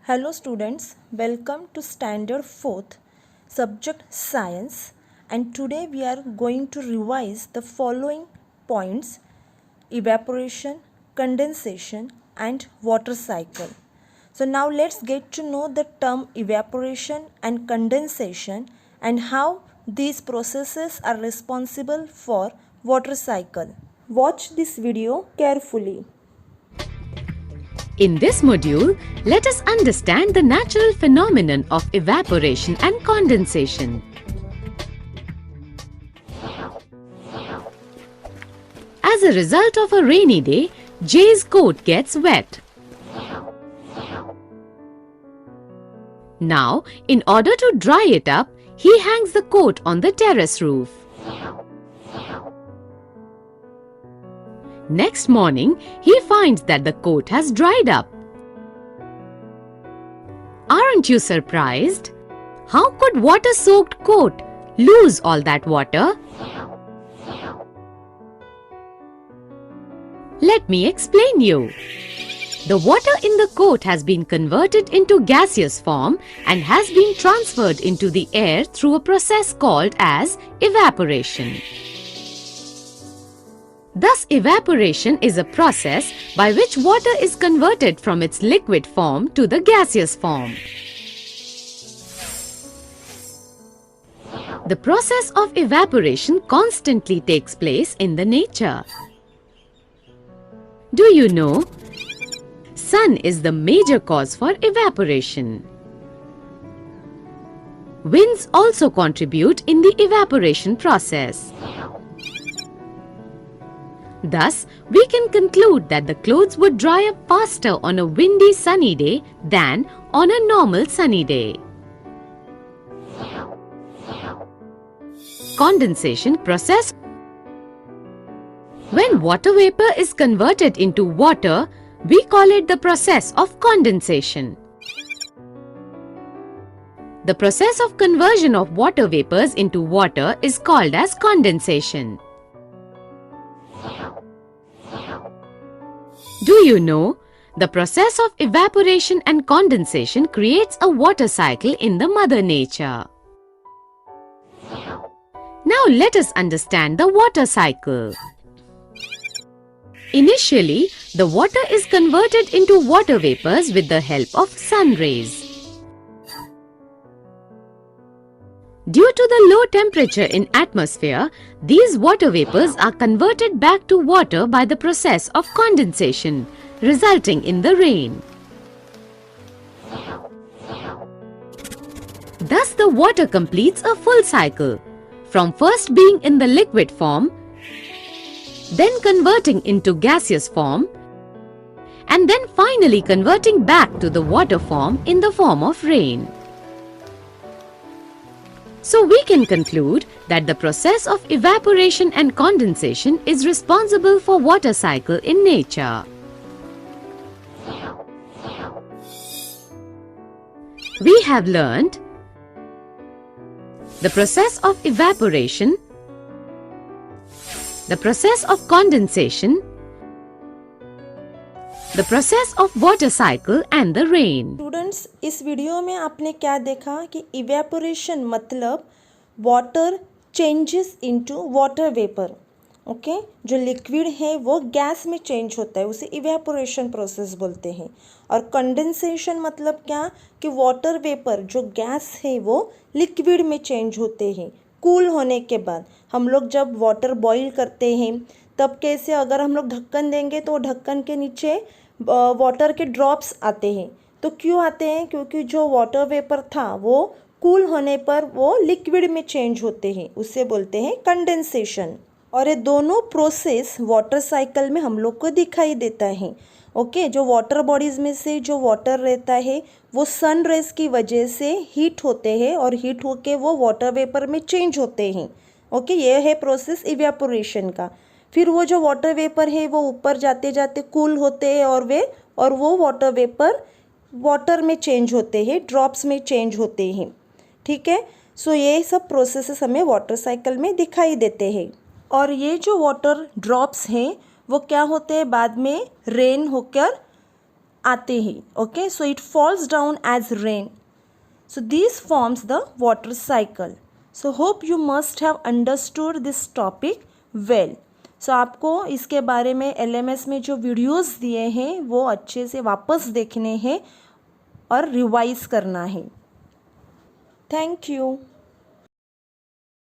Hello students, welcome to Standard 4th, subject Science, and today we are going to revise the following points: evaporation, condensation and water cycle. So now let's get to know the term evaporation and condensation and how these processes are responsible for water cycle. Watch this video carefully. In this module, let us understand the natural phenomenon of evaporation and condensation. As a result of a rainy day, Jay's coat gets wet. Now, in order to dry it up, he hangs the coat on the terrace roof. Next morning, he finds that the coat has dried up. Aren't you surprised? How could water-soaked coat lose all that water? Let me explain you. The water in the coat has been converted into gaseous form and has been transferred into the air through a process called as evaporation. Thus, evaporation is a process by which water is converted from its liquid form to the gaseous form. The process of evaporation constantly takes place in the nature. Do you know? Sun is the major cause for evaporation. Winds also contribute in the evaporation process. Thus, we can conclude that the clothes would dry up faster on a windy sunny day than on a normal sunny day. Condensation process. When water vapor is converted into water, we call it the process of condensation. The process of conversion of water vapors into water is called as condensation. Do you know? The process of evaporation and condensation creates a water cycle in the Mother Nature. Now let us understand the water cycle. Initially, the water is converted into water vapors with the help of sun rays. Due to the low temperature in atmosphere, these water vapors are converted back to water by the process of condensation, resulting in the rain. Thus, the water completes a full cycle, from first being in the liquid form, then converting into gaseous form, and then finally converting back to the water form in the form of rain. So we can conclude that the process of evaporation and condensation is responsible for water cycle in nature. We have learned the process of evaporation, the process of condensation, the process of water cycle and the rain. Students, इस video में आपने क्या देखा कि evaporation मतलब water changes into water vapour. Okay, जो liquid है वो गैस में चेंज होता है, उसे इवेपोरेशन प्रोसेस बोलते हैं. और कंडेंसेशन मतलब क्या कि वाटर वेपर जो गैस है वो लिक्विड में चेंज होते हैं कूल होने के बाद. हम लोग जब वाटर बॉईल करते हैं तब कैसे, अगर हम लोग ढक्कन देंगे तो ढक्कन के नीचे वाटर के ड्रॉप्स आते हैं. तो क्यों आते हैं? क्योंकि जो वाटर वेपर था वो कूल होने पर वो लिक्विड में चेंज होते हैं, उससे बोलते हैं कंडेंसेशन. और ये दोनों प्रोसेस वाटर साइकिल में हम लोग को दिखाई देता है. ओके, जो वाटर बॉडीज़ में से जो वाटर रहता है वो सन रेज की वजह से हीट होते हैं और हीट होके वो वाटर वेपर में चेंज होते हैं. ओके, ये है प्रोसेस इवेपोरेशन का. फिर वो जो वाटर वेपर है वो ऊपर जाते जाते कूल होते हैं और वो वाटर वेपर वाटर में चेंज होते हैं, ड्रॉप्स में चेंज होते हैं. ठीक है, सो ये सब प्रोसेसेस हमें वाटर साइकिल में दिखाई देते हैं. और ये जो वाटर ड्रॉप्स हैं वो क्या होते हैं, बाद में रेन होकर आते ही, okay, so it falls down as rain. So this forms the water cycle. So hope you must have understood this topic well. So आपको इसके बारे में LMS में जो वीडियोस दिए हैं वो अच्छे से वापस देखने हैं और रिवाइज करना है. Thank you.